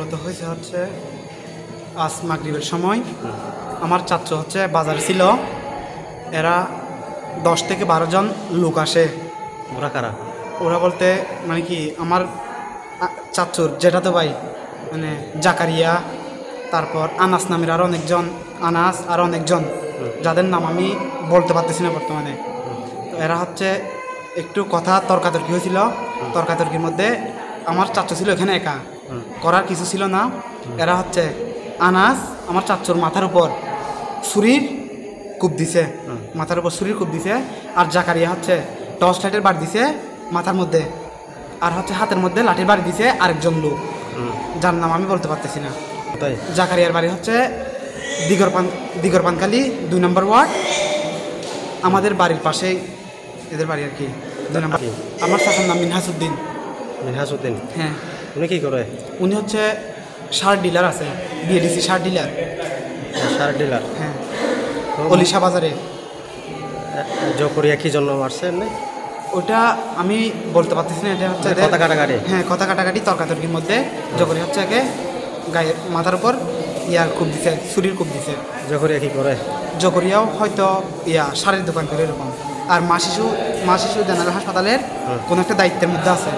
মূলত হয়েছে হচ্ছে আজ মাগরিবের সময় আমার চাচু হচ্ছে বাজারে ছিল। এরা 10 থেকে 12 জন লোক আসে। ওরা কারা? ওরা বলতে মানে কি আমার চাচুর জেঠাতো ভাই মানে জাকারিয়া, তারপর আনাস নামের আরও অনেকজন, আনাস আরও অনেকজন যাদের নাম আমি বলতে পারতেছি না বর্তমানে। তো এরা হচ্ছে একটু কথা তর্কাতর্কি হয়েছিল। তর্কাতর্কির মধ্যে আমার চাচু ছিল এখানে একা, করার কিছু ছিল না। এরা হচ্ছে আনাস আমার চাচুর মাথার উপর ছুরির কূপ দিছে, মাথার উপর ছুরির কূপ দিছে। আর জাকারিয়া হচ্ছে টর্চ লাইটের বাড়ি দিছে মাথার মধ্যে, আর হচ্ছে হাতের মধ্যে লাঠির বাড়ি দিছে আরেকজন লোক যার নাম আমি বলতে পারতেছি না। তাই জাকারিয়ার বাড়ি হচ্ছে দিগরপানখালী 2 নম্বর ওয়ার্ড, আমাদের বাড়ির পাশেই এদের বাড়ি আর কি 2 নম্বর। আমার চাচার নাম মিনহাসউদ্দিন। মিনহাসউদ্দিন? হ্যাঁ। উনি কি করে? উনি হচ্ছে সার ডিলার আছে, বিএডিসি সার ডিলার। সার ডিলার? হ্যাঁ, অলিশা বাজারে। জকরিয়া কি জন্য মারছে এমনি? ওটা আমি বলতে পারতেছি না। এটা হচ্ছে কথা কাটাকাটি? হ্যাঁ, কথা কাটাকাটি তর্কাতর্কির মধ্যে জকরিয়া হচ্ছে একে গায়ে মাথার উপর ইয়ার কূপ দিছে, ছুরির কূপ দিছে। জকরিয়া কি করে? জকরিয়াও হয়তো সারের দোকান করে এরকম। আর মা শিশু জেনারেল হাসপাতালের কোনো একটা দায়িত্বের মধ্যে আছে।